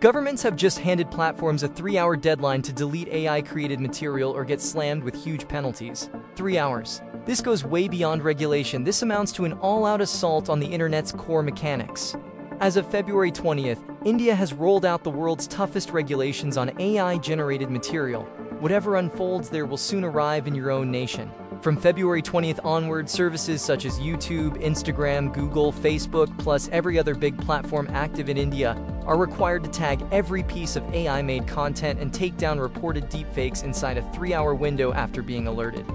Governments have just handed platforms a 3-hour deadline to delete AI-created material or get slammed with huge penalties. 3 hours. This goes way beyond regulation. This amounts to an all-out assault on the internet's core mechanics. As of February 20th, India has rolled out the world's toughest regulations on AI-generated material. Whatever unfolds there will soon arrive in your own nation. From February 20th onward, services such as YouTube, Instagram, Google, Facebook, plus every other big platform active in India are required to tag every piece of AI-made content and take down reported deepfakes inside a 3-hour window after being alerted.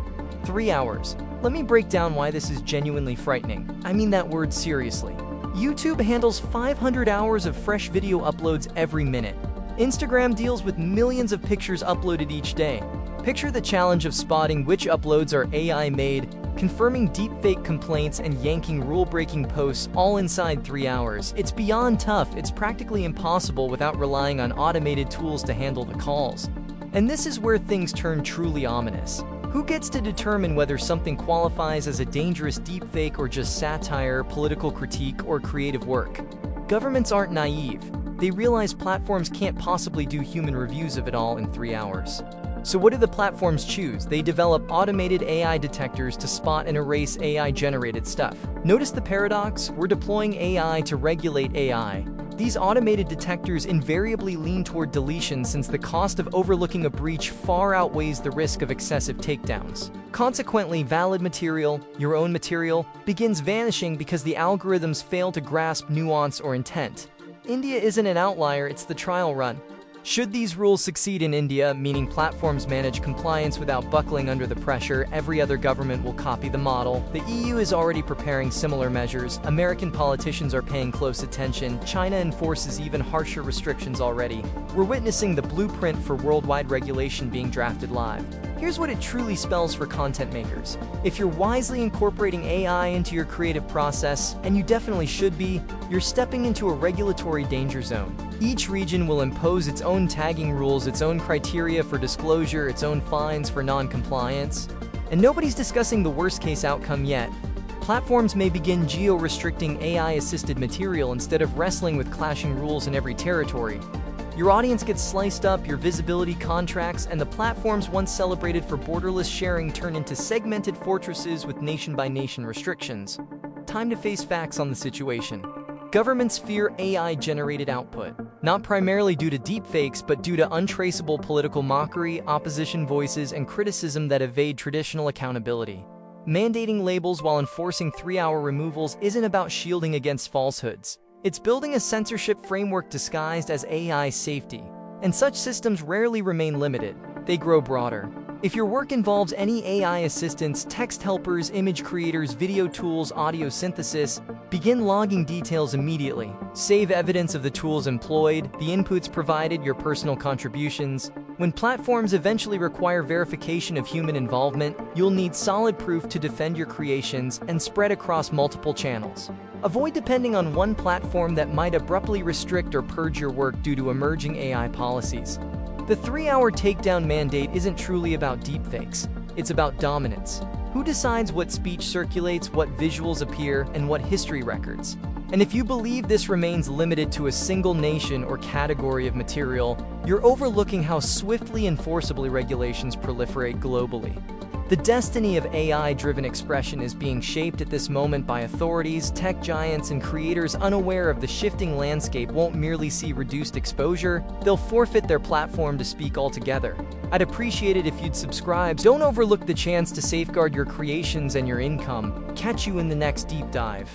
3 hours. Let me break down why this is genuinely frightening. I mean that word seriously. YouTube handles 500 hours of fresh video uploads every minute. Instagram deals with millions of pictures uploaded each day. Picture the challenge of spotting which uploads are AI-made, confirming deepfake complaints, and yanking rule-breaking posts all inside 3 hours. It's beyond tough. It's practically impossible without relying on automated tools to handle the calls. And this is where things turn truly ominous. Who gets to determine whether something qualifies as a dangerous deepfake or just satire, political critique, or creative work? Governments aren't naive. They realize platforms can't possibly do human reviews of it all in 3 hours. So what do the platforms choose? They develop automated AI detectors to spot and erase AI-generated stuff. Notice the paradox? We're deploying AI to regulate AI. These automated detectors invariably lean toward deletion since the cost of overlooking a breach far outweighs the risk of excessive takedowns. Consequently, valid material, your own material, begins vanishing because the algorithms fail to grasp nuance or intent. India isn't an outlier, it's the trial run. Should these rules succeed in India, meaning platforms manage compliance without buckling under the pressure, every other government will copy the model. The EU is already preparing similar measures. American politicians are paying close attention. China enforces even harsher restrictions already. We're witnessing the blueprint for worldwide regulation being drafted live. Here's what it truly spells for content makers. If you're wisely incorporating AI into your creative process, and you definitely should be, you're stepping into a regulatory danger zone. Each region will impose its own tagging rules, its own criteria for disclosure, its own fines for non-compliance. And nobody's discussing the worst-case outcome yet. Platforms may begin geo-restricting AI-assisted material instead of wrestling with clashing rules in every territory. Your audience gets sliced up, your visibility contracts, and the platforms once celebrated for borderless sharing turn into segmented fortresses with nation-by-nation restrictions. Time to face facts on the situation. Governments fear AI-generated output, not primarily due to deepfakes, but due to untraceable political mockery, opposition voices, and criticism that evade traditional accountability. Mandating labels while enforcing 3-hour removals isn't about shielding against falsehoods. It's building a censorship framework disguised as AI safety. And such systems rarely remain limited. They grow broader. If your work involves any AI assistants, text helpers, image creators, video tools, audio synthesis, begin logging details immediately. Save evidence of the tools employed, the inputs provided, your personal contributions. When platforms eventually require verification of human involvement, you'll need solid proof to defend your creations and spread across multiple channels. Avoid depending on one platform that might abruptly restrict or purge your work due to emerging AI policies. The 3-hour takedown mandate isn't truly about deepfakes. It's about dominance. Who decides what speech circulates, what visuals appear, and what history records? And if you believe this remains limited to a single nation or category of material, you're overlooking how swiftly and forcibly regulations proliferate globally. The destiny of AI-driven expression is being shaped at this moment by authorities, tech giants, and creators unaware of the shifting landscape won't merely see reduced exposure, they'll forfeit their platform to speak altogether. I'd appreciate it if you'd subscribe. Don't overlook the chance to safeguard your creations and your income. Catch you in the next deep dive.